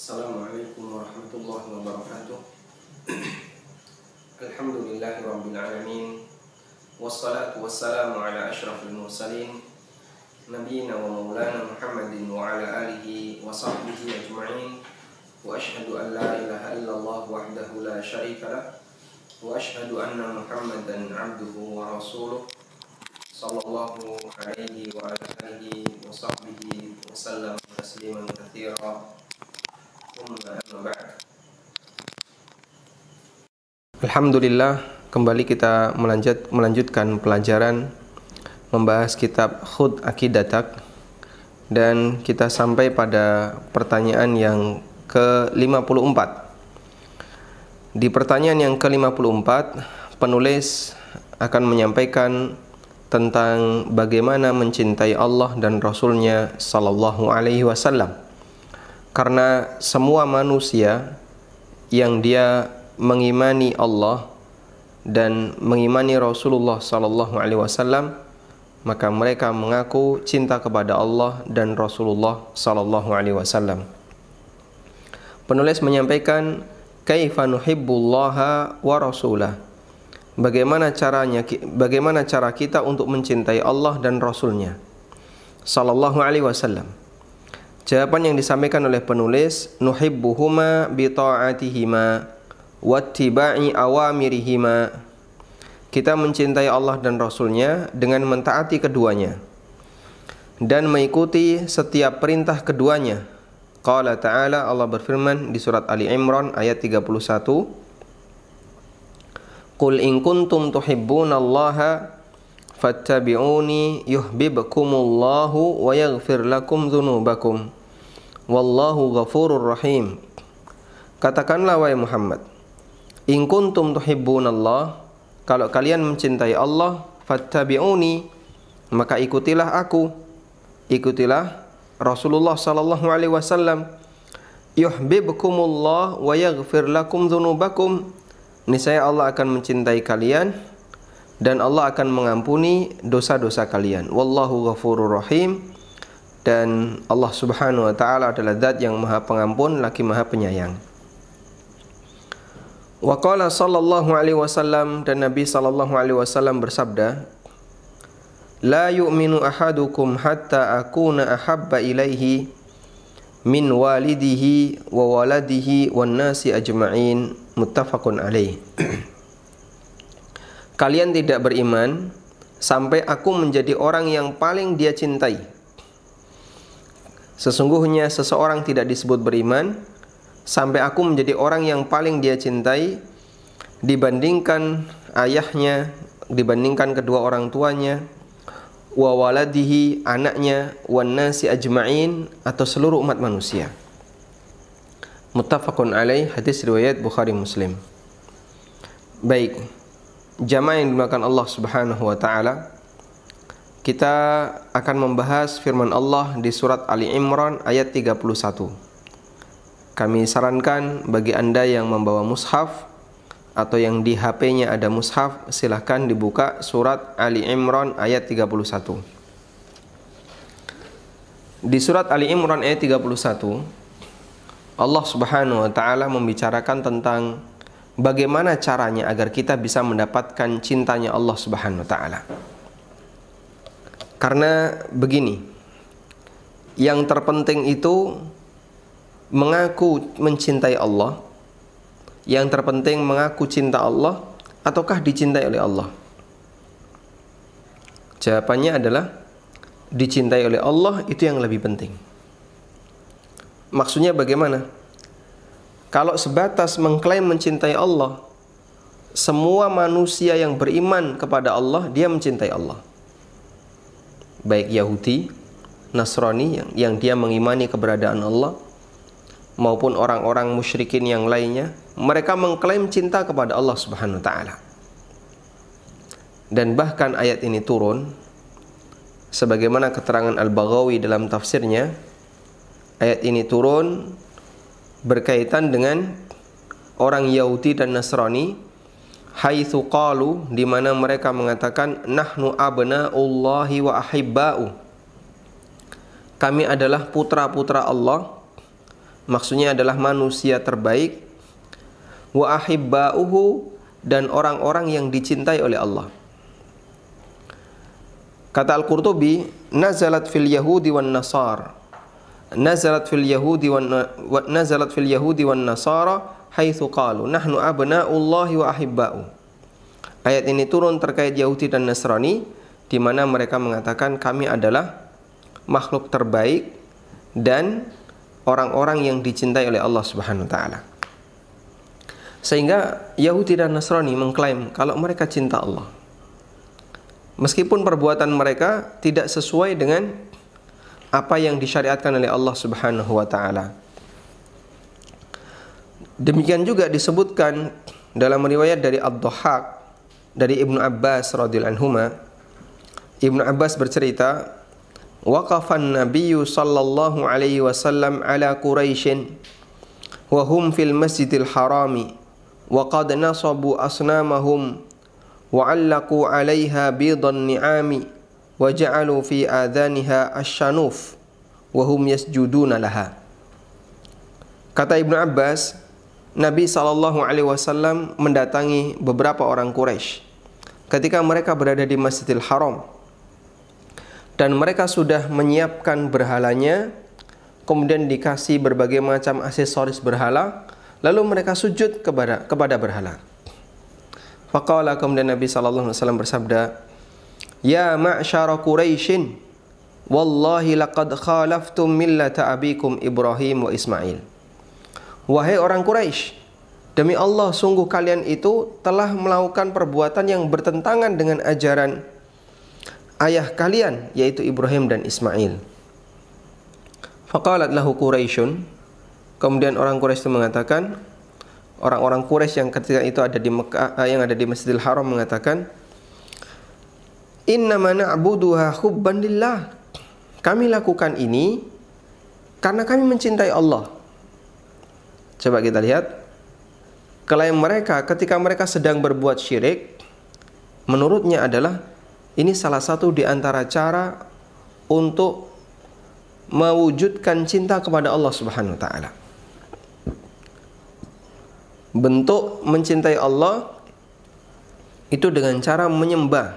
Assalamualaikum warahmatullahi wabarakatuh. Alhamdulillahi rabbil alamin. Wassalatu wassalamu ala asyrafil mursalin Nabiina wa maulana Muhammadin wa ala alihi wa sahbihi ajma'in. Wa ashhadu an la ilaha illallah wahdahu la syarika lah. Wa ashhadu anna Muhammadan abduhu wa rasuluh sallallahu alaihi wa ala alihi wa sahbihi wa sallam tasliman katsira. Alhamdulillah, kembali kita melanjutkan pelajaran membahas kitab Khudh Aqidatak, dan kita sampai pada pertanyaan yang ke-54. Di pertanyaan yang ke-54, penulis akan menyampaikan tentang bagaimana mencintai Allah dan Rasulnya sallallahu alaihi wasallam. Karena semua manusia yang dia mengimani Allah dan mengimani Rasulullah sallallahu alaihi wasallam, maka mereka mengaku cinta kepada Allah dan Rasulullah sallallahu alaihi wasallam. Penulis menyampaikan, kaifa nuhibbullaha wa rasulah. Bagaimana cara kita untuk mencintai Allah dan Rasulnya sallallahu alaihi wasallam? Jawaban yang disampaikan oleh penulis, nuhibbuhuma bi ta'atihima wattiba'i awamirihima. Kita mencintai Allah dan Rasulnya dengan mentaati keduanya dan mengikuti setiap perintah keduanya. Qala ta'ala, Allah berfirman di surat Ali Imran ayat 31, Qul in kuntum tuhibbunallaha fattabi'uni yuhibbukumullahu wa yaghfir lakum dzunubakum wallahu ghafurur rahim. Katakanlah wahai Muhammad, in kuntum tuhibbunallah, kalau kalian mencintai Allah, fattabi'uni, maka ikutilah aku, ikutilah Rasulullah sallallahu alaihi wasallam. Yuhibbukumullah wa yaghfir lakum dzunubakum, niscaya Allah akan mencintai kalian dan Allah akan mengampuni dosa-dosa kalian. Wallahu ghafurur rahim, dan Allah subhanahu wa ta'ala adalah zat yang maha pengampun lagi maha penyayang. Wa qala sallallahu alaihi wasallam, dan Nabi sallallahu alaihi wasallam bersabda, la yu'minu ahadukum hatta akuna ahabba ilaihi min walidihi wa waladihi wan nasi ajma'in, muttafaqun alaih. Kalian tidak beriman sampai aku menjadi orang yang paling dia cintai. Sesungguhnya seseorang tidak disebut beriman sampai aku menjadi orang yang paling dia cintai dibandingkan ayahnya, dibandingkan kedua orang tuanya, wa waladihi, anaknya, wan nasi ajma'in, atau seluruh umat manusia. Muttafaqun alaih, hadis riwayat Bukhari Muslim. Baik, jamaah yang dimuliakan Allah subhanahu wa ta'ala, kita akan membahas firman Allah di surat Ali Imran ayat 31. Kami sarankan bagi Anda yang membawa mushaf atau yang di HP-nya ada mushaf, silahkan dibuka surat Ali Imran ayat 31. Di surat Ali Imran ayat 31, Allah subhanahu wa ta'ala membicarakan tentang bagaimana caranya agar kita bisa mendapatkan cintanya Allah subhanahu wa ta'ala. Karena begini, yang terpenting itu mengaku mencintai Allah, yang terpenting mengaku cinta Allah ataukah dicintai oleh Allah? Jawabannya adalah dicintai oleh Allah, itu yang lebih penting. Maksudnya bagaimana? Kalau sebatas mengklaim mencintai Allah, semua manusia yang beriman kepada Allah, dia mencintai Allah. Baik Yahudi, Nasrani yang dia mengimani keberadaan Allah, maupun orang-orang musyrikin yang lainnya, mereka mengklaim cinta kepada Allah subhanahu wa ta'ala. Dan bahkan ayat ini turun, sebagaimana keterangan Al-Baghawi dalam tafsirnya, ayat ini turun berkaitan dengan orang Yahudi dan Nasrani, haitsu qalu, di mana mereka mengatakan, nahnu abna'ullahi wa ahibba'u, kami adalah putra-putra Allah, maksudnya adalah manusia terbaik, wa ahibba'uhu, dan orang-orang yang dicintai oleh Allah. Kata Al-Qurtubi, nazalat fil yahudi wan nasar, nazalat fil yahudi wan nasara haitsu qalu nahnu abna'ullahi wa ahibba'u. Ayat ini turun terkait Yahudi dan Nasrani, di mana mereka mengatakan kami adalah makhluk terbaik dan orang-orang yang dicintai oleh Allah Subhanahu wa taala. Sehingga Yahudi dan Nasrani mengklaim kalau mereka cinta Allah, meskipun perbuatan mereka tidak sesuai dengan apa yang disyariatkan oleh Allah Subhanahu wa taala. Demikian juga disebutkan dalam riwayat dari Ad-Dhahhak dari Ibnu Abbas radhiyallahu anhuma. Ibnu Abbas bercerita, waqafan nabiyyu sallallahu alaihi wasallam ala Quraisyin wa hum fil masjidil harami wa qad nasabu asnamahum wa 'allaqu 'alaiha bidan ni'ami wa ja'alu fi adhaniha asy-syanuf wa hum yasjuduna laha. Kata Ibnu Abbas, Nabi SAW mendatangi beberapa orang Quraisy ketika mereka berada di Masjidil Haram, dan mereka sudah menyiapkan berhalanya, kemudian dikasih berbagai macam aksesoris berhala, lalu mereka sujud kepada berhala. Faqala, kemudian Nabi SAW bersabda, ya ma'syara Quraisyin, wallahi laqad khalaftum millata abikum Ibrahim wa Ismail. Wahai orang Quraisy, demi Allah sungguh kalian itu telah melakukan perbuatan yang bertentangan dengan ajaran ayah kalian, yaitu Ibrahim dan Ismail. Faqalat lahu Quraisyun, kemudian orang Quraisy itu mengatakan, orang-orang Quraisy yang ketika itu ada di Mekah, yang ada di Masjidil Haram mengatakan, innama na'buduha hubban lillah. Kami lakukan ini karena kami mencintai Allah. Coba kita lihat, klaim mereka ketika mereka sedang berbuat syirik, menurutnya adalah ini salah satu di antara cara untuk mewujudkan cinta kepada Allah Subhanahu wa taala. Bentuk mencintai Allah itu dengan cara menyembah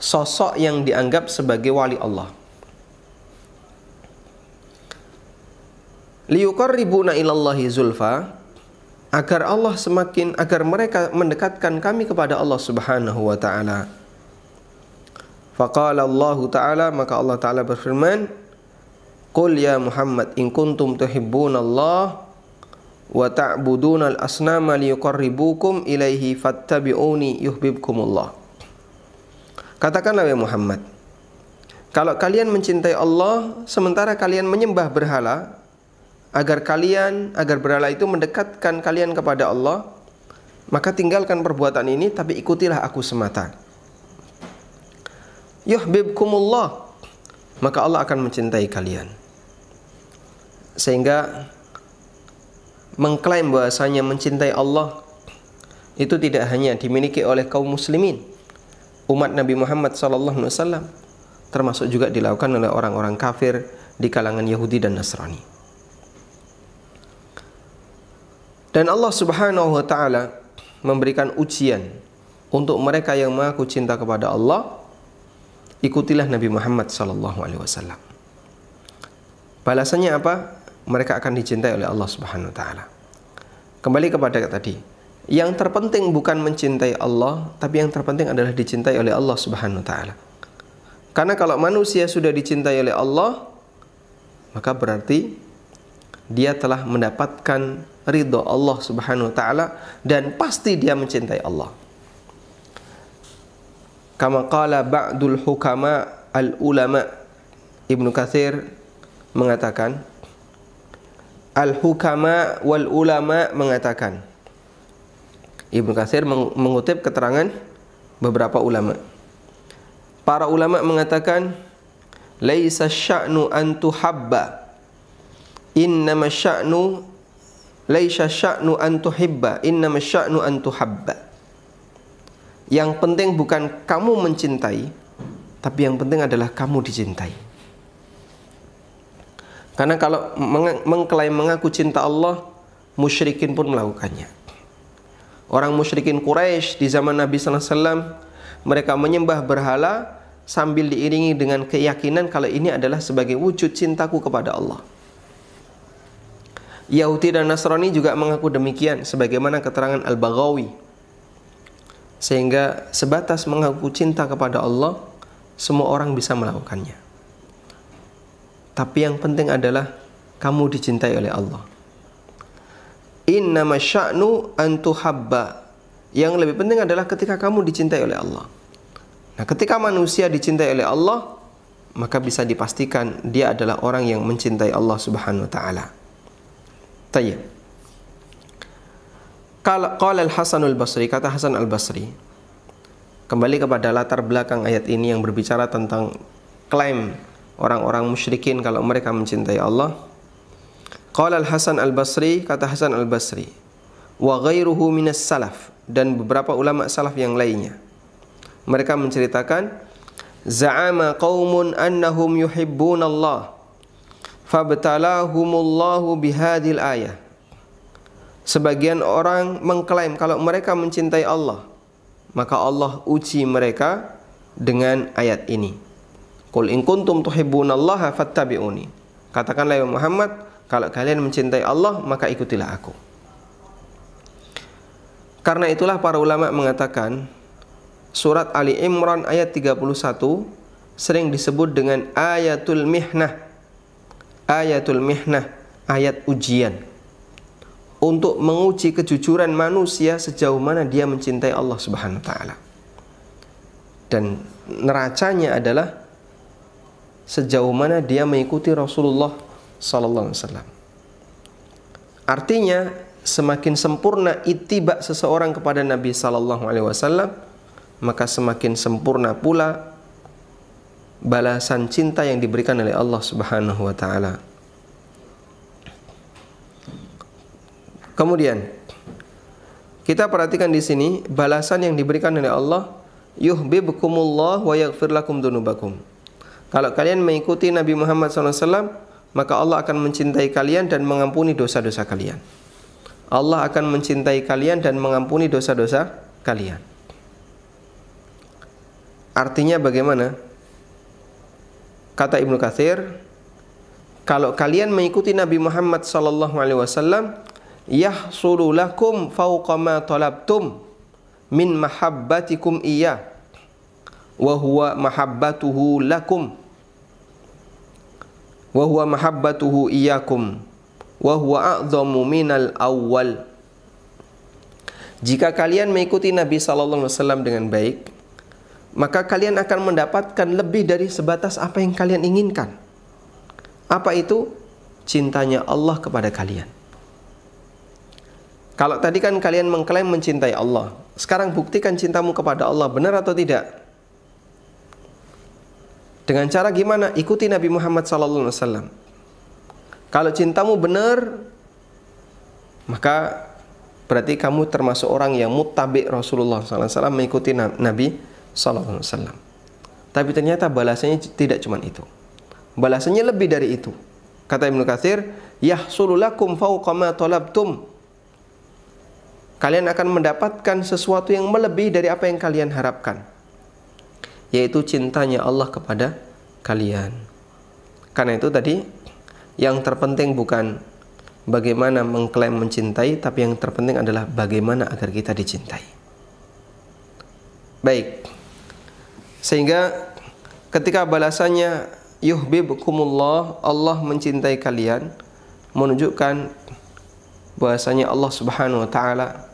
sosok yang dianggap sebagai wali Allah. Liyuqarribuna ilallahi zulfa, agar mereka mendekatkan kami kepada Allah Subhanahu wa taala. Faqala Allah taala, maka Allah taala berfirman, qul ya Muhammad in kuntum tuhibbunallah wa ta'budunal asnama liyuqarribukum ilaihi fattabi'uni yuhibbukumullah. Katakanlah ya Muhammad, kalau kalian mencintai Allah sementara kalian menyembah berhala, agar berhala itu mendekatkan kalian kepada Allah, maka tinggalkan perbuatan ini tapi ikutilah aku semata. Yuhibbukumullah, maka Allah akan mencintai kalian. Sehingga mengklaim bahwasanya mencintai Allah itu tidak hanya dimiliki oleh kaum muslimin, umat Nabi Muhammad SAW, termasuk juga dilakukan oleh orang-orang kafir di kalangan Yahudi dan Nasrani. Dan Allah Subhanahu wa taala memberikan ujian untuk mereka yang mengaku cinta kepada Allah, ikutilah Nabi Muhammad SAW. Balasannya apa? Mereka akan dicintai oleh Allah Subhanahu wa taala. Kembali kepada tadi, yang terpenting bukan mencintai Allah, tapi yang terpenting adalah dicintai oleh Allah Subhanahu wa taala. Karena kalau manusia sudah dicintai oleh Allah, maka berarti dia telah mendapatkan ridho Allah Subhanahu wa taala dan pasti dia mencintai Allah. Kama qala ba'dul hukama al-ulama, Ibnu Katsir mengatakan, al-hukama wal ulama mengatakan, Ibnu Katsir mengutip keterangan beberapa ulama. Para ulama mengatakan, laisa sya'nu an tuhabba, innama sya'nu laisa sya'nu an tuhibba, innama sya'nu an tuhabba. Yang penting bukan kamu mencintai, tapi yang penting adalah kamu dicintai. Karena kalau mengklaim mengaku cinta Allah, musyrikin pun melakukannya. Orang musyrikin Quraisy di zaman Nabi sallallahu alaihi wasallam, mereka menyembah berhala sambil diiringi dengan keyakinan kalau ini adalah sebagai wujud cintaku kepada Allah. Yahudi dan Nasrani juga mengaku demikian sebagaimana keterangan Al-Baghawi. Sehingga sebatas mengaku cinta kepada Allah, semua orang bisa melakukannya. Tapi yang penting adalah kamu dicintai oleh Allah. Innama sya'nu an tuhabba. Yang lebih penting adalah ketika kamu dicintai oleh Allah. Nah, ketika manusia dicintai oleh Allah, maka bisa dipastikan dia adalah orang yang mencintai Allah Subhanahu wa taala. Tayyib. Qala Al-Hasan Al-Basri, kata Hasan Al-Basri, kembali kepada latar belakang ayat ini yang berbicara tentang klaim orang-orang musyrikin kalau mereka mencintai Allah. Qala Al-Hasan Al-Basri, kata Hasan Al-Basri, wa ghairuhu minas salaf, dan beberapa ulama salaf yang lainnya, mereka menceritakan, za'ama qaumun annahum yuhibbunallah fabtalahumullahu bihadil ayah. Sebagian orang mengklaim kalau mereka mencintai Allah, maka Allah uji mereka dengan ayat ini. Qul in kuntum tuhibbunallaha fattabi'uni. Katakanlah ya Muhammad, kalau kalian mencintai Allah, maka ikutilah aku. Karena itulah para ulama mengatakan surat Ali Imran ayat 31 sering disebut dengan ayatul mihnah. Ayatul mihnah, ayat ujian, untuk menguji kejujuran manusia sejauh mana dia mencintai Allah Subhanahu wa taala. Dan neracanya adalah sejauh mana dia mengikuti Rasulullah sallallahu alaihi wasallam. Artinya, semakin sempurna ittiba seseorang kepada Nabi sallallahu alaihi wasallam, maka semakin sempurna pula balasan cinta yang diberikan oleh Allah Subhanahu wa taala. Kemudian kita perhatikan di sini balasan yang diberikan oleh Allah, yuhibbukumullah wa yaghfir lakum dzunubakum. Kalau kalian mengikuti Nabi Muhammad SAW, maka Allah akan mencintai kalian dan mengampuni dosa-dosa kalian. Allah akan mencintai kalian dan mengampuni dosa-dosa kalian. Artinya bagaimana? Kata Ibnu Katsir, kalau kalian mengikuti Nabi Muhammad sallallahu alaihi wasallam, yahsulu lakum fawqa ma talabtum min mahabbatikum iyyah wa huwa mahabbatuhu lakum wa huwa mahabbatuhu iyyakum wa huwa a'dhamu minal awwal. Jika kalian mengikuti Nabi sallallahu alaihi wasallam dengan baik, maka kalian akan mendapatkan lebih dari sebatas apa yang kalian inginkan. Apa itu? Cintanya Allah kepada kalian. Kalau tadi kan kalian mengklaim mencintai Allah, sekarang buktikan cintamu kepada Allah, benar atau tidak? Dengan cara gimana? Ikuti Nabi Muhammad SAW. Kalau cintamu benar, maka berarti kamu termasuk orang yang muttabi Rasulullah SAW, mengikuti Nabi Sallallahu Alaihi Wasallam. Tapi ternyata balasannya tidak cuma itu. Balasannya lebih dari itu. Kata Ibnu Katsir, yahsulu lakum fawqa ma talabtum. Kalian akan mendapatkan sesuatu yang melebihi dari apa yang kalian harapkan, yaitu cintanya Allah kepada kalian. Karena itu tadi yang terpenting bukan bagaimana mengklaim mencintai, tapi yang terpenting adalah bagaimana agar kita dicintai. Baik. Sehingga ketika balasannya yuhibbukumullah, Allah mencintai kalian, menunjukkan bahwasanya Allah Subhanahu wa taala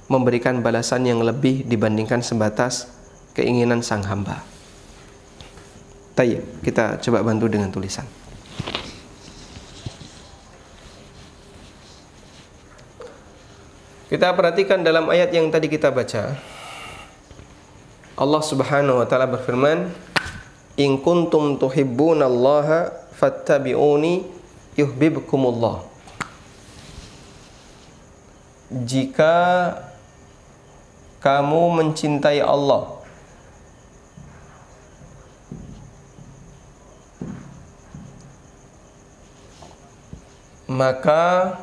memberikan balasan yang lebih dibandingkan sebatas keinginan sang hamba. Tayyib, kita coba bantu dengan tulisan. Kita perhatikan dalam ayat yang tadi kita baca, Allah Subhanahu wa taala berfirman, in kuntum tuhibbunallaha fattabi'uni yuhibbukumullah. Jika kamu mencintai Allah, maka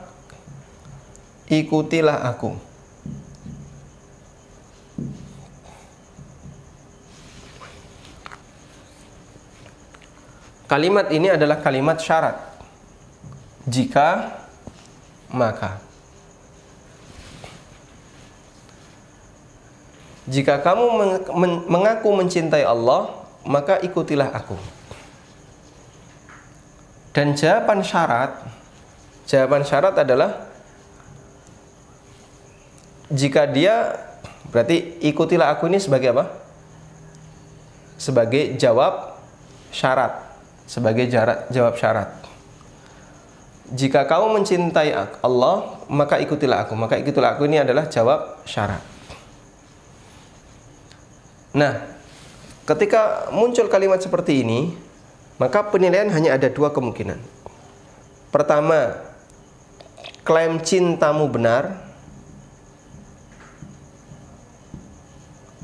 ikutilah aku. Kalimat ini adalah kalimat syarat. Jika, maka. Jika kamu mengaku mencintai Allah, maka ikutilah aku. Dan jawaban syarat adalah jika dia, berarti ikutilah aku ini sebagai apa? Sebagai jawab syarat. Sebagai jawab syarat. Jika kamu mencintai Allah, maka ikutilah aku. Maka ikutilah aku ini adalah jawab syarat. Nah, ketika muncul kalimat seperti ini, maka penilaian hanya ada dua kemungkinan. Pertama, klaim cintamu benar.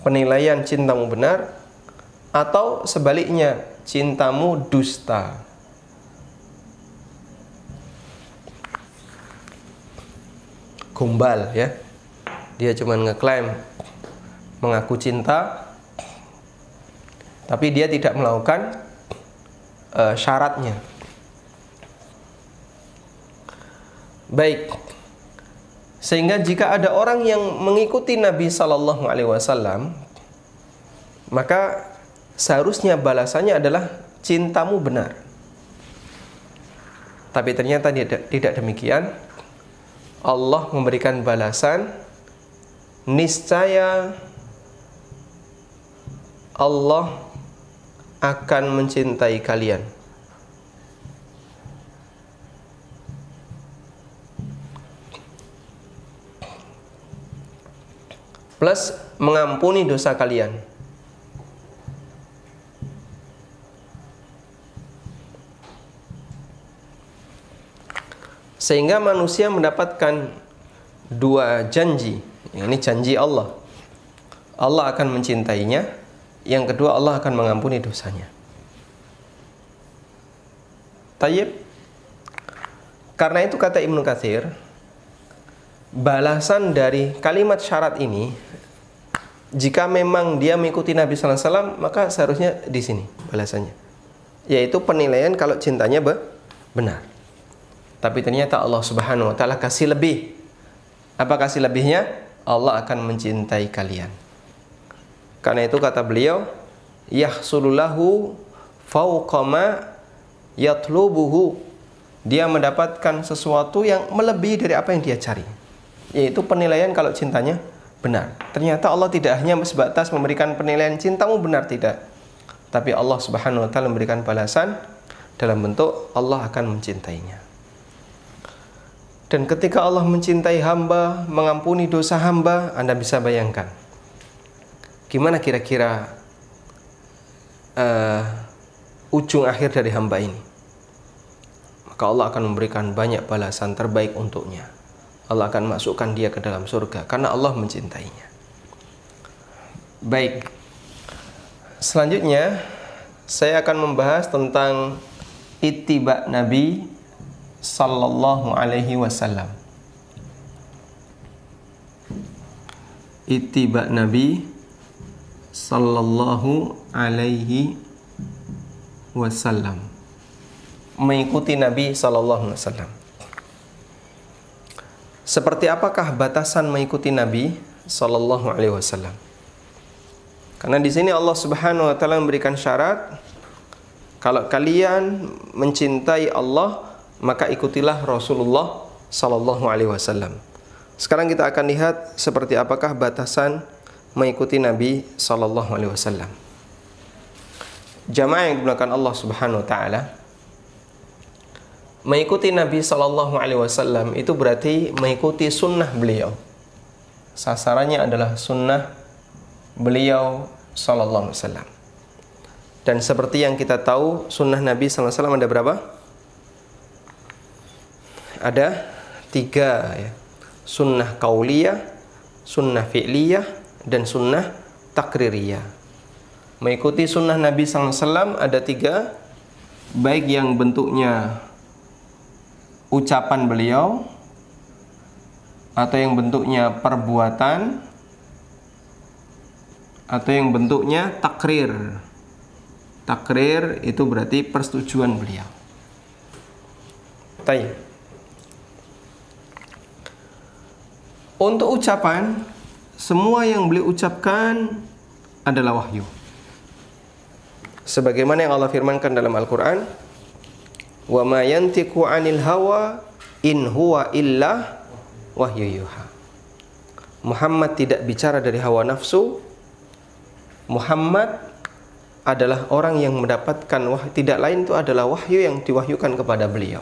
Penilaian cintamu benar. Atau sebaliknya, cintamu dusta. Gombal ya. Dia cuma ngeklaim mengaku cinta, tapi dia tidak melakukan syaratnya. Baik. Sehingga jika ada orang yang mengikuti Nabi Sallallahu Alaihi Wasallam, maka seharusnya balasannya adalah cintamu benar. Tapi ternyata tidak demikian. Allah memberikan balasan, niscaya Allah akan mencintai kalian. Plus mengampuni dosa kalian. Sehingga manusia mendapatkan dua janji. Ini janji Allah. Allah akan mencintainya. Yang kedua, Allah akan mengampuni dosanya. Tayyib. Karena itu kata Ibnu Katsir, balasan dari kalimat syarat ini, jika memang dia mengikuti Nabi Sallallahu Alaihi Wasallam, maka seharusnya di sini balasannya, yaitu penilaian kalau cintanya benar. Tapi ternyata Allah Subhanahu wa taala kasih lebih. Apa kasih lebihnya? Allah akan mencintai kalian. Karena itu kata beliau, yahsululahu fauqa ma yatlubuhu. Dia mendapatkan sesuatu yang melebihi dari apa yang dia cari, yaitu penilaian kalau cintanya benar. Ternyata Allah tidak hanya sebatas memberikan penilaian cintamu benar, tidak. Tapi Allah Subhanahu wa taala memberikan balasan dalam bentuk Allah akan mencintainya. Dan ketika Allah mencintai hamba, mengampuni dosa hamba, Anda bisa bayangkan gimana kira-kira ujung akhir dari hamba ini. Maka Allah akan memberikan banyak balasan terbaik untuknya. Allah akan masukkan dia ke dalam surga karena Allah mencintainya. Baik. Selanjutnya saya akan membahas tentang ittiba Nabi Sallallahu Alaihi Wasallam. Ittiba Nabi Sallallahu Alaihi Wasallam. Mengikuti Nabi Sallallahu Alaihi Wasallam. Seperti apakah batasan mengikuti Nabi Sallallahu Alaihi Wasallam? Karena di sini Allah Subhanahu Wa Taala memberikan syarat, kalau kalian mencintai Allah, maka ikutilah Rasulullah Sallallahu Alaihi Wasallam. Sekarang kita akan lihat seperti apakah batasan mengikuti Nabi Sallallahu Alaihi Wasallam. Jamaah yang dimuliakan Allah Subhanahu Wa Taala, mengikuti Nabi Sallallahu Alaihi Wasallam itu berarti mengikuti sunnah beliau. Sasarannya adalah sunnah beliau Sallallahu Alaihi Wasallam. Dan seperti yang kita tahu, sunnah Nabi Sallallahu Alaihi Wasallam ada berapa? Ada 3 ya. Sunnah qauliyah, sunnah fi'liyah, dan sunnah takririyah. Mengikuti sunnah Nabi SAW ada 3, baik yang bentuknya ucapan beliau, atau yang bentuknya perbuatan, atau yang bentuknya takrir. Takrir itu berarti persetujuan beliau. Baik. Untuk ucapan, semua yang beliau ucapkan adalah wahyu. Sebagaimana yang Allah firmankan dalam Al-Quran, wa ma yantiqu 'anil hawa in huwa illa wahyu yuha. Muhammad tidak bicara dari hawa nafsu. Muhammad adalah orang yang mendapatkan wahyu, tidak lain itu adalah wahyu yang diwahyukan kepada beliau.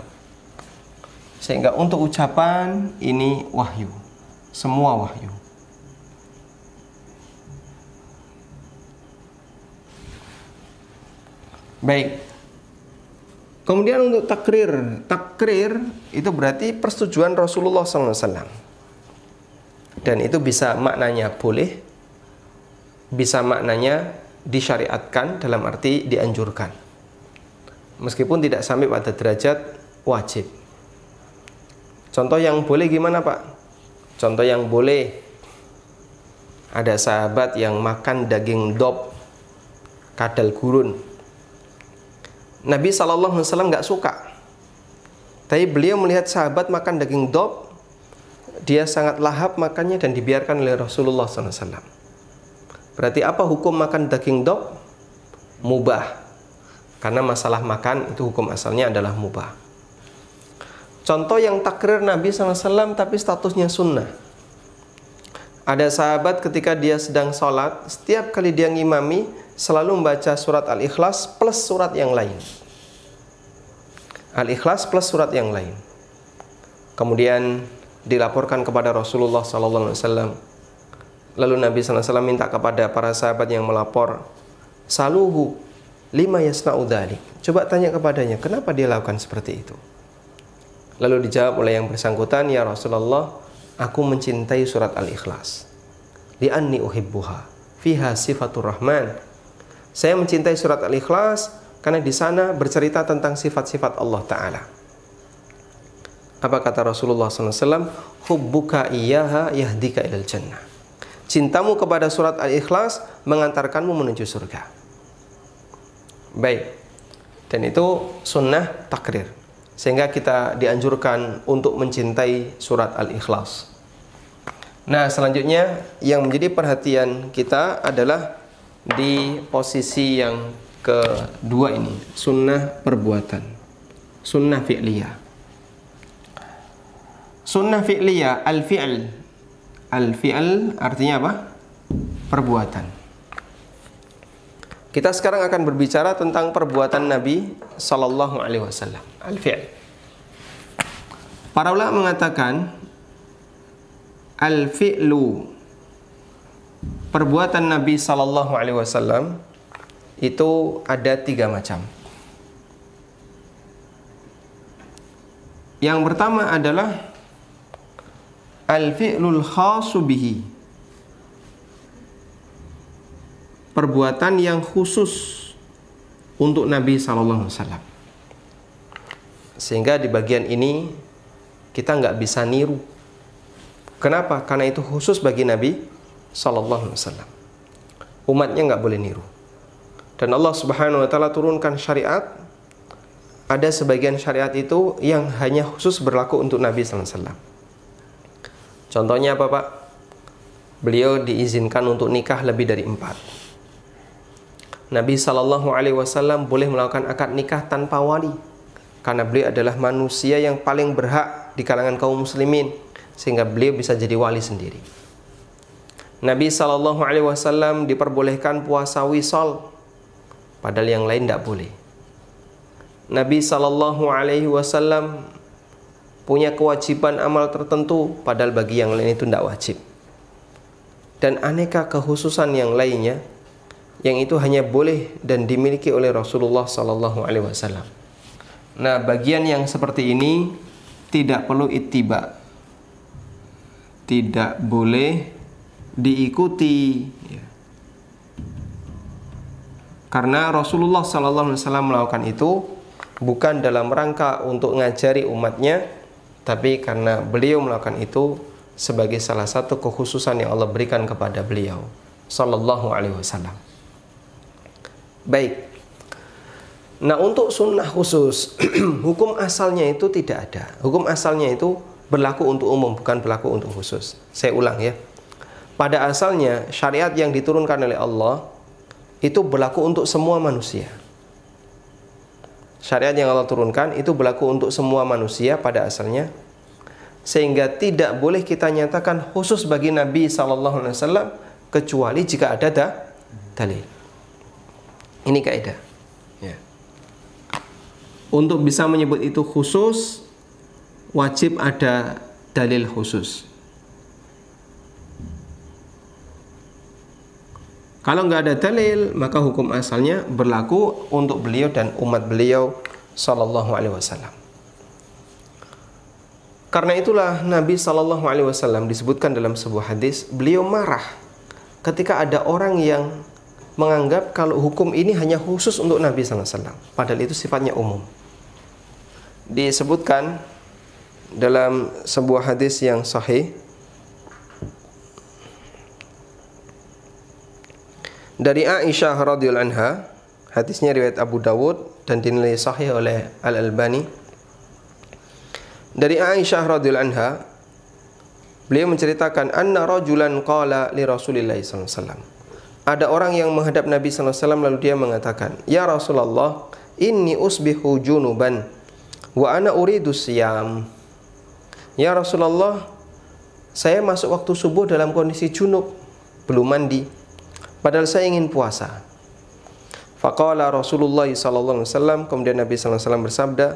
Sehingga untuk ucapan ini wahyu, semua wahyu. Baik. Kemudian untuk takrir, takrir itu berarti persetujuan Rasulullah SAW. Dan itu bisa maknanya boleh, bisa maknanya disyariatkan dalam arti dianjurkan, meskipun tidak sampai pada derajat wajib. Contoh yang boleh gimana Pak? Contoh yang boleh, ada sahabat yang makan daging dob, kadal gurun. Nabi SAW nggak suka, tapi beliau melihat sahabat makan daging dob, dia sangat lahap makannya dan dibiarkan oleh Rasulullah SAW. Berarti apa hukum makan daging dob? Mubah. Karena masalah makan itu hukum asalnya adalah mubah. Contoh yang takrir Nabi SAW tapi statusnya sunnah. Ada sahabat ketika dia sedang sholat, setiap kali dia ngimami selalu membaca surat Al-Ikhlas plus surat yang lain. Al-Ikhlas plus surat yang lain. Kemudian dilaporkan kepada Rasulullah SAW. Lalu Nabi SAW minta kepada para sahabat yang melapor, saluhu lima yasna'u dzalik. Coba tanya kepadanya, kenapa dia lakukan seperti itu? Lalu dijawab oleh yang bersangkutan, ya Rasulullah, aku mencintai surat Al-Ikhlas. Li'anni uhibbuha, fiha sifatur rahman. Saya mencintai surat Al-Ikhlas karena di sana bercerita tentang sifat-sifat Allah Ta'ala. Apa kata Rasulullah SAW? Hubbuka iyyaha yahdika ilal jannah. Cintamu kepada surat Al-Ikhlas mengantarkanmu menuju surga. Baik. Dan itu sunnah takrir. Sehingga kita dianjurkan untuk mencintai surat Al-Ikhlas. Nah, selanjutnya yang menjadi perhatian kita adalah di posisi yang kedua ini, sunnah perbuatan, sunnah fi'liyah. Sunnah fi'liyah, al-fi'l. Al-fi'l artinya apa? Perbuatan. Kita sekarang akan berbicara tentang perbuatan Nabi Sallallahu Alaihi Wasallam. Al-fi'l. Para ulama mengatakan al-fi'lu, perbuatan Nabi Sallallahu Alaihi Wasallam itu ada 3 macam. Yang pertama adalah al-fi'lul khasu bihi, perbuatan yang khusus untuk Nabi Sallallahu Alaihi Wasallam. Sehingga di bagian ini kita nggak bisa niru. Kenapa? Karena itu khusus bagi Nabi Sallallahu Alaihi Wasallam. Umatnya nggak boleh niru. Dan Allah Subhanahu Wa Taala turunkan syariat. Ada sebagian syariat itu yang hanya khusus berlaku untuk Nabi Sallallahu Alaihi Wasallam. Contohnya apa Pak? Beliau diizinkan untuk nikah lebih dari 4. Nabi Sallallahu Alaihi Wasallam boleh melakukan akad nikah tanpa wali, karena beliau adalah manusia yang paling berhak di kalangan kaum muslimin, sehingga beliau bisa jadi wali sendiri. Nabi Sallallahu Alaihi Wasallam diperbolehkan puasa wisol, padahal yang lain tidak boleh. Nabi Sallallahu Alaihi Wasallam punya kewajiban amal tertentu, padahal bagi yang lain itu tidak wajib. Dan aneka kekhususan yang lainnya, yang itu hanya boleh dan dimiliki oleh Rasulullah Sallallahu Alaihi Wasallam. Nah, bagian yang seperti ini tidak perlu ittiba, tidak boleh diikuti, karena Rasulullah Sallallahu Alaihi Wasallam melakukan itu bukan dalam rangka untuk ngajari umatnya, tapi karena beliau melakukan itu sebagai salah satu kekhususan yang Allah berikan kepada beliau sallallahu alaihi wasallam. Baik. Nah, untuk sunnah khusus, hukum asalnya itu tidak ada. Hukum asalnya itu berlaku untuk umum, bukan berlaku untuk khusus. Saya ulang ya. Pada asalnya, syariat yang diturunkan oleh Allah itu berlaku untuk semua manusia. Syariat yang Allah turunkan itu berlaku untuk semua manusia pada asalnya. Sehingga tidak boleh kita nyatakan khusus bagi Nabi SAW kecuali jika ada dalil. Ini kaidah. Ya. Untuk bisa menyebut itu khusus, wajib ada dalil khusus. Kalau nggak ada dalil, maka hukum asalnya berlaku untuk beliau dan umat beliau sallallahu alaihi wasallam. Karena itulah Nabi sallallahu alaihi wasallam disebutkan dalam sebuah hadis, beliau marah ketika ada orang yang menganggap kalau hukum ini hanya khusus untuk Nabi sallallahu alaihi wasallam, padahal itu sifatnya umum. Disebutkan dalam sebuah hadis yang sahih dari Aisyah radhiyallahu anha, hadisnya riwayat Abu Dawud dan dinilai sahih oleh Al-Albani. Dari Aisyah radhiyallahu anha, beliau menceritakan anna rajulan qala li Rasulillah sallallahu alaihi wasallam. Ada orang yang menghadap Nabi sallallahu alaihi wasallam lalu dia mengatakan, "Ya Rasulullah, inni usbihu junuban wa ana uridu siyam." Ya Rasulullah, saya masuk waktu subuh dalam kondisi junub, belum mandi, padahal saya ingin puasa. Faqala Rasulullah sallallahu alaihi wasallam, kemudian Nabi sallallahu alaihi wasallam bersabda,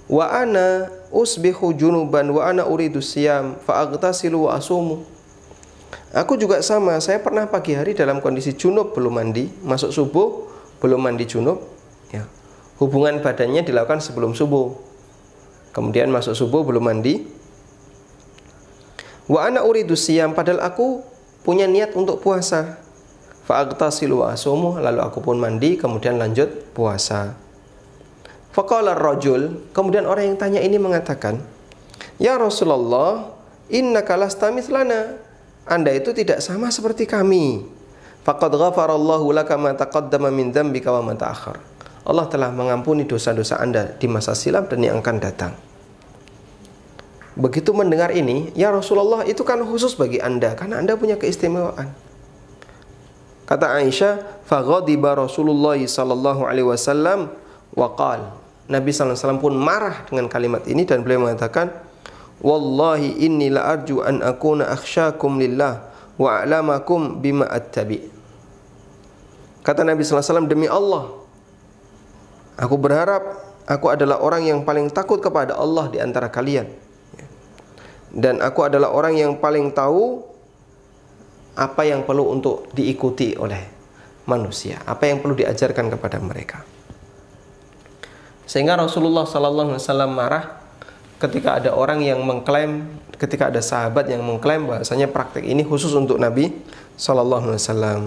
"Wa ana usbihu junuban wa ana uridu siyam fa aghtasilu wa asumu." Aku juga sama, saya pernah pagi hari dalam kondisi junub belum mandi, masuk subuh belum mandi junub, ya. Hubungan badannya dilakukan sebelum subuh. Kemudian masuk subuh belum mandi. Wa ana uridu siyam, padahal aku punya niat untuk puasa. Fa aghtasilu wa asumu, lalu aku pun mandi kemudian lanjut puasa. Faqala ar-rajul, kemudian orang yang tanya ini mengatakan, "Ya Rasulullah, innaka lasta mithlana." Anda itu tidak sama seperti kami. Faqad ghafarallahu laka ma taqaddama min dzambika wa ma ta'akhkhar. Allah telah mengampuni dosa-dosa Anda di masa silam dan yang akan datang. Begitu mendengar ini, ya Rasulullah, itu kan khusus bagi Anda karena Anda punya keistimewaan. Kata Aisyah, faghadiba Rasulullah sallallahu alaihi wasallam wa qala. Nabi sallallahu alaihi wasallam pun marah dengan kalimat ini dan beliau mengatakan, "Wallahi inni la arju an akuna akhsyakum lillah wa a'lamakum bima attabi." Kata Nabi sallallahu alaihi wasallam, demi Allah, aku berharap aku adalah orang yang paling takut kepada Allah di antara kalian. Dan aku adalah orang yang paling tahu apa yang perlu untuk diikuti oleh manusia, apa yang perlu diajarkan kepada mereka. Sehingga Rasulullah sallallahu alaihi wasallam marah ketika ada orang yang mengklaim, ketika ada sahabat yang mengklaim bahwasanya praktek ini khusus untuk Nabi sallallahu alaihi wasallam.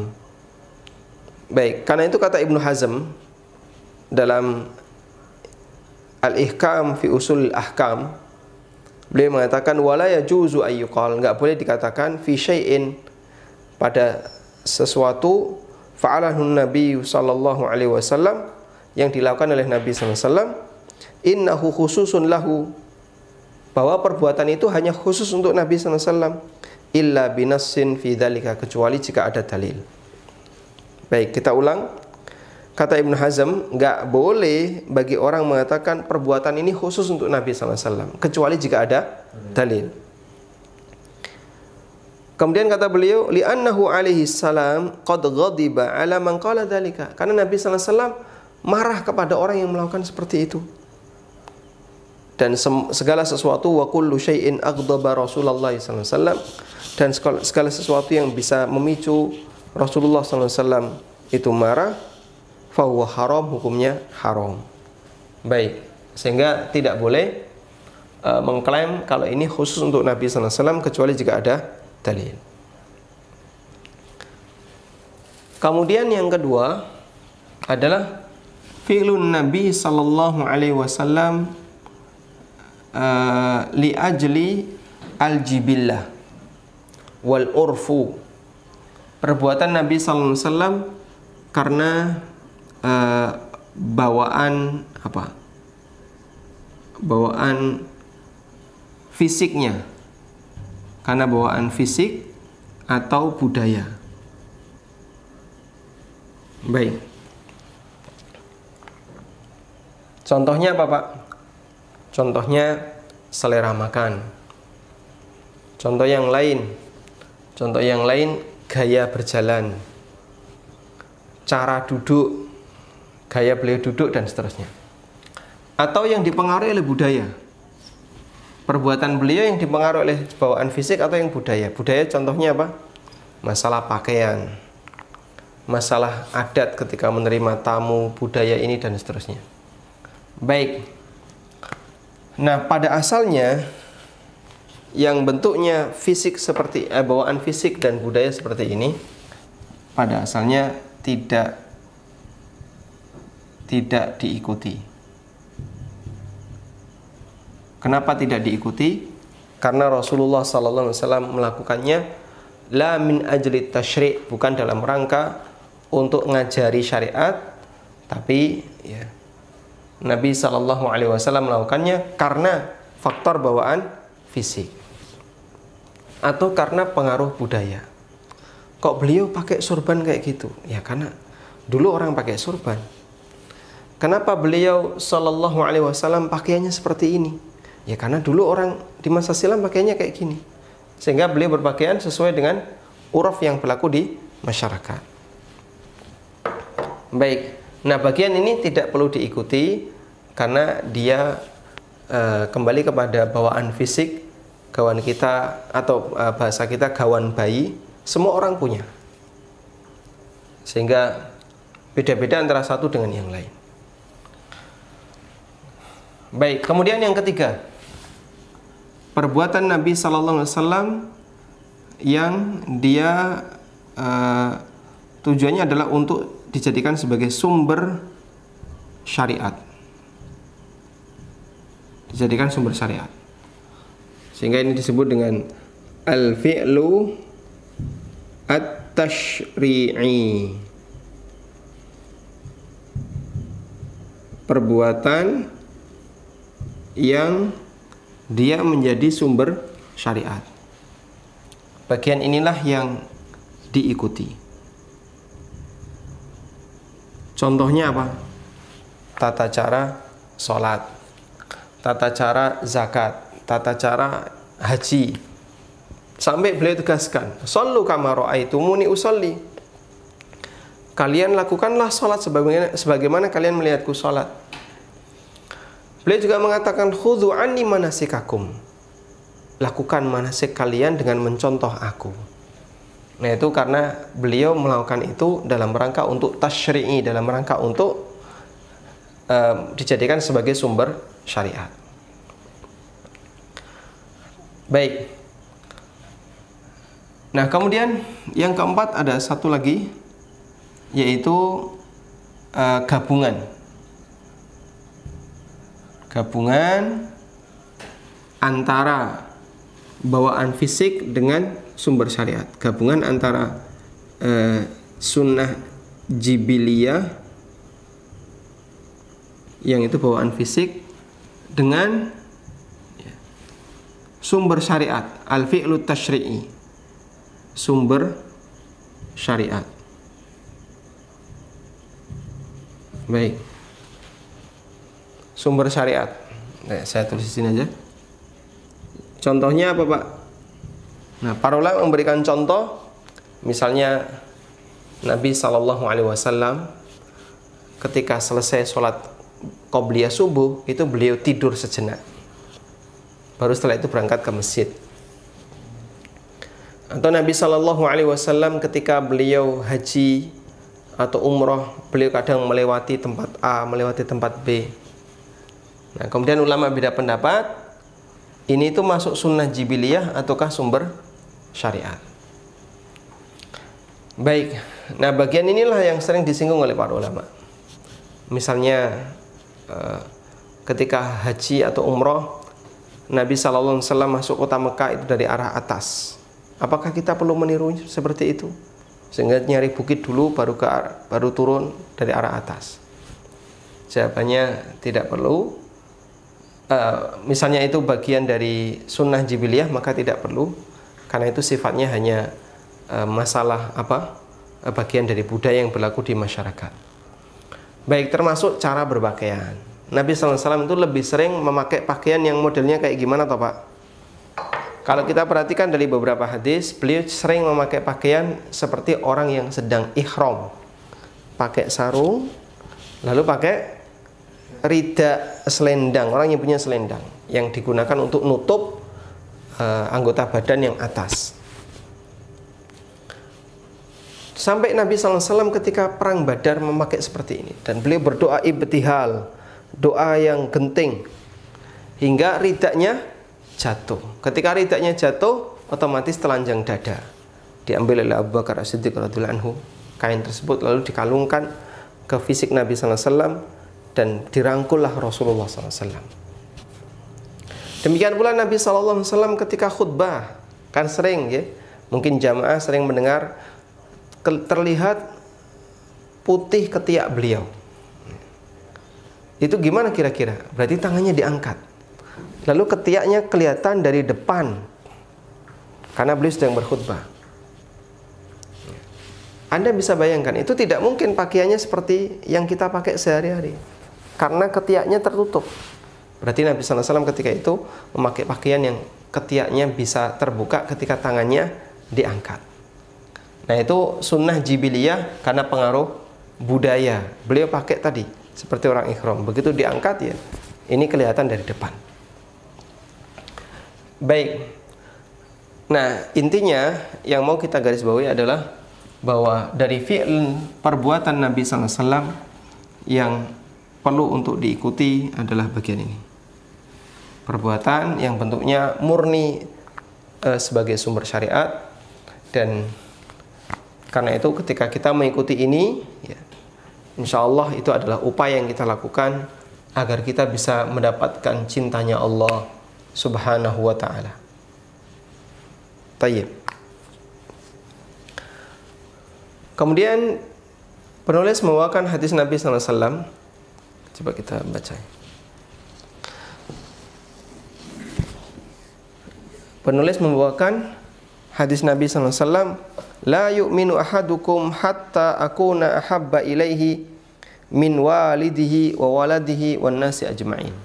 Baik, karena itu kata Ibnu Hazm dalam Al-Ihkam fi Usul Ahkam, beliau mengatakan wala yajuzu ayyuqal, enggak boleh dikatakan fi syai'in, pada sesuatu fa'alahu Nabi sallallahu alaihi wasallam, yang dilakukan oleh Nabi sallallahu alaihi wasallam, innahu khususun lahu, bahwa perbuatan itu hanya khusus untuk Nabi sallallahu alaihi wasallam, illa binassin fi dzalika, kecuali jika ada dalil. Baik, kita ulang. Kata Ibnu Hazm, enggak boleh bagi orang mengatakan perbuatan ini khusus untuk Nabi sallallahu alaihi wasallam kecuali jika ada dalil. Kemudian kata beliau, li'annahu alaihi salam qad ghadiba ala man qala dzalika, karena Nabi sallallahu alaihi wasallam marah kepada orang yang melakukan seperti itu. Dan segala sesuatu, wa kullu syai'in aghdaba Rasulullah sallallahu alaihi wasallam, dan segala sesuatu yang bisa memicu Rasulullah sallallahu alaihi wasallam itu marah, fa huwa haram, hukumnya haram. Baik, sehingga tidak boleh mengklaim kalau ini khusus untuk Nabi sallallahu alaihi wasallam kecuali jika ada dalil. Kemudian yang kedua adalah fi'lun Nabi sallallahu alaihi wasallam li ajli al-jibillah wal urfu. Perbuatan Nabi sallallahu alaihi wasallam karena bawaan apa? Bawaan fisiknya. Karena bawaan fisik atau budaya. Baik. Contohnya apa, Pak? Contohnya selera makan. Contoh yang lain gaya berjalan, cara duduk, gaya beliau duduk dan seterusnya. Atau yang dipengaruhi oleh budaya. Perbuatan beliau yang dipengaruhi oleh bawaan fisik atau yang budaya. Budaya contohnya apa? Masalah pakaian, masalah adat ketika menerima tamu, budaya ini dan seterusnya. Baik. Nah, pada asalnya yang bentuknya fisik seperti bawaan fisik dan budaya seperti ini, pada asalnya tidak diikuti. Kenapa tidak diikuti? Karena Rasulullah SAW melakukannya la min ajli tasyri', bukan dalam rangka untuk ngajari syariat, tapi ya, Nabi SAW melakukannya karena faktor bawaan fisik atau karena pengaruh budaya. Kok beliau pakai surban kayak gitu? Ya karena dulu orang pakai surban. Kenapa beliau SAW pakaiannya seperti ini? Ya karena dulu orang di masa silam pakaiannya kayak gini. Sehingga beliau berpakaian sesuai dengan uruf yang berlaku di masyarakat. Baik. Nah, bagian ini tidak perlu diikuti karena dia kembali kepada bawaan fisik, gawan kita atau bahasa kita gawan bayi, semua orang punya. Sehingga beda-beda antara satu dengan yang lain. Baik, kemudian yang ketiga, perbuatan Nabi sallallahu alaihi wasallam yang dia tujuannya adalah untuk dijadikan sebagai sumber syariat. Dijadikan sumber syariat. Sehingga ini disebut dengan al-fi'lu at-tashri'i. Perbuatan yang dia menjadi sumber syariat. Bagian inilah yang diikuti. Contohnya apa? Tata cara sholat, tata cara zakat, tata cara haji. Sampai beliau tegaskan, "Shallu kama ra'aitumuni usolli." Kalian lakukanlah sholat sebagaimana kalian melihatku sholat. Beliau juga mengatakan, "Khudhu anni manasikakum." Lakukan manasik kalian dengan mencontoh aku. Nah, itu karena beliau melakukan itu dalam rangka untuk tasyri'i, dalam rangka untuk dijadikan sebagai sumber syariat. Baik. Nah, kemudian yang keempat ada satu lagi, yaitu gabungan antara bawaan fisik dengan sumber syariat. Gabungan antara sunnah jibiliyah yang itu bawaan fisik dengan sumber syariat, al-fi'lu tasyri'i, sumber syariat. Baik. Sumber syariat. Nah, saya tulis di sini aja. Contohnya apa, Pak? Nah, para ulama memberikan contoh, misalnya Nabi SAW ketika selesai sholat qobliyah subuh, itu beliau tidur sejenak. Baru setelah itu berangkat ke masjid. Atau Nabi SAW ketika beliau haji atau umroh, beliau kadang melewati tempat A, melewati tempat B. Nah, kemudian ulama beda pendapat, ini itu masuk sunnah jibiliyah ataukah sumber syariat. Baik, nah bagian inilah yang sering disinggung oleh para ulama. Misalnya ketika haji atau umroh, Nabi SAW masuk kota Mekah itu dari arah atas. Apakah kita perlu meniru seperti itu? Sehingga nyari bukit dulu baru turun dari arah atas. Jawabannya tidak perlu. Misalnya itu bagian dari sunnah jibiliyah, maka tidak perlu, karena itu sifatnya hanya masalah bagian dari budaya yang berlaku di masyarakat. Baik, termasuk cara berpakaian. Nabi SAW itu lebih sering memakai pakaian yang modelnya kayak gimana toh Pak? Kalau kita perhatikan dari beberapa hadis, beliau sering memakai pakaian seperti orang yang sedang ihram, pakai sarung, lalu pakai rida selendang, orang yang punya selendang, yang digunakan untuk nutup anggota badan yang atas. Sampai Nabi SAW ketika perang Badar memakai seperti ini, dan beliau berdoa ibtihal, doa yang genting, hingga ridanya jatuh. Ketika ridanya jatuh, otomatis telanjang dada. Diambil oleh Abu Bakar As-Siddiq radhiyallahu anhu kain tersebut, lalu dikalungkan ke fisik Nabi SAW dan dirangkullah Rasulullah SAW. Demikian pula Nabi SAW ketika khutbah, kan sering ya, mungkin jamaah sering mendengar terlihat putih ketiak beliau. Itu gimana kira-kira? Berarti tangannya diangkat, lalu ketiaknya kelihatan dari depan karena beliau sedang berkhutbah. Anda bisa bayangkan, itu tidak mungkin pakaiannya seperti yang kita pakai sehari-hari, karena ketiaknya tertutup. Berarti Nabi SAW ketika itu memakai pakaian yang ketiaknya bisa terbuka ketika tangannya diangkat. Nah, itu sunnah jibiliyah karena pengaruh budaya. Beliau pakai tadi seperti orang ihram, begitu diangkat ya, ini kelihatan dari depan. Baik. Nah, intinya yang mau kita garis bawahi adalah bahwa dari fi'l perbuatan Nabi SAW yang perlu untuk diikuti adalah bagian ini. Perbuatan yang bentuknya murni sebagai sumber syariat, dan karena itu ketika kita mengikuti ini ya, insya Allah itu adalah upaya yang kita lakukan agar kita bisa mendapatkan cintanya Allah Subhanahu wa ta'ala. Tayyib. Kemudian penulis membawakan hadis Nabi SAW. Coba kita baca. Penulis membawakan hadis Nabi SAW. La yu'minu ahadukum hatta akuna ahabba ilaihi min walidihi wa waladihi wan nasi ajma'in.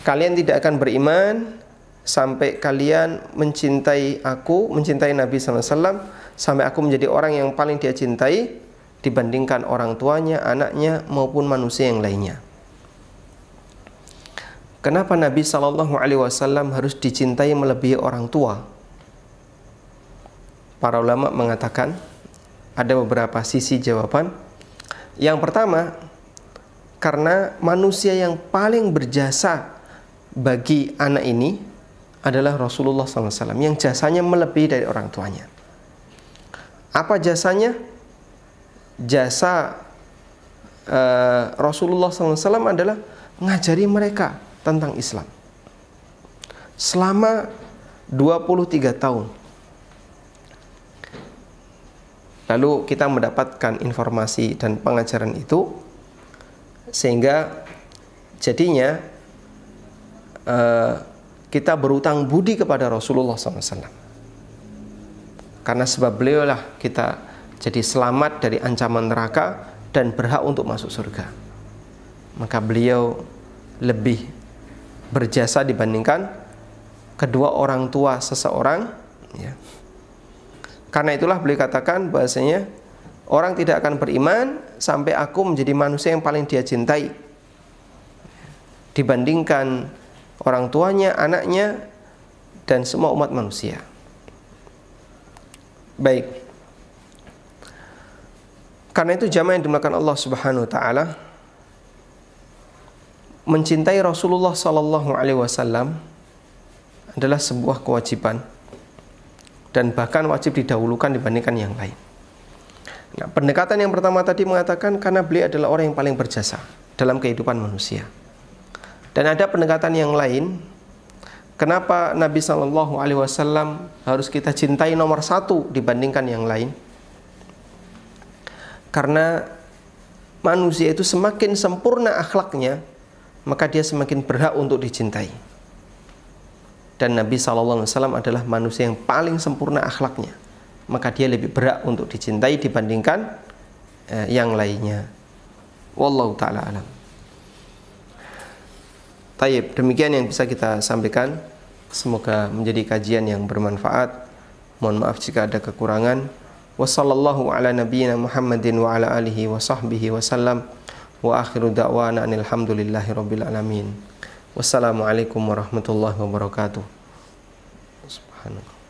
Kalian tidak akan beriman sampai kalian mencintai aku, mencintai Nabi SAW, sampai aku menjadi orang yang paling dia cintai dibandingkan orang tuanya, anaknya, maupun manusia yang lainnya. Kenapa Nabi SAW harus dicintai melebihi orang tua? Para ulama mengatakan ada beberapa sisi jawaban. Yang pertama, karena manusia yang paling berjasa bagi anak ini adalah Rasulullah SAW, yang jasanya melebihi dari orang tuanya. Apa jasanya? Jasa Rasulullah SAW adalah mengajari mereka tentang Islam selama 23 tahun. Lalu kita mendapatkan informasi dan pengajaran itu, sehingga jadinya kita berutang budi kepada Rasulullah SAW. Karena sebab beliau lah kita jadi selamat dari ancaman neraka dan berhak untuk masuk surga. Maka beliau lebih berjasa dibandingkan kedua orang tua seseorang ya. Karena itulah beliau katakan bahasanya orang tidak akan beriman sampai aku menjadi manusia yang paling dia cintai dibandingkan orang tuanya, anaknya, dan semua umat manusia. Baik. Karena itu jamaah yang dimuliakan Allah Subhanahu wa taala, mencintai Rasulullah SAW adalah sebuah kewajiban dan bahkan wajib didahulukan dibandingkan yang lain. Nah, pendekatan yang pertama tadi mengatakan karena beliau adalah orang yang paling berjasa dalam kehidupan manusia. Dan ada pendekatan yang lain Kenapa Nabi Shallallahu Alaihi Wasallam harus kita cintai nomor satu dibandingkan yang lain? Karena manusia itu semakin sempurna akhlaknya, maka dia semakin berhak untuk dicintai. Dan Nabi Shallallahu Alaihi Wasallam adalah manusia yang paling sempurna akhlaknya, maka dia lebih berhak untuk dicintai dibandingkan yang lainnya. Wallahu ta'ala alam. Tayyib, demikian yang bisa kita sampaikan. Semoga menjadi kajian yang bermanfaat. Mohon maaf jika ada kekurangan. Wassallallahu ala nabiyyina Muhammadin wa ala alihi wa sahbihi wasallam. Wa akhiru da'wana alhamdulillahi rabbil alamin. Wassalamualaikum warahmatullahi wabarakatuh. Subhanallah.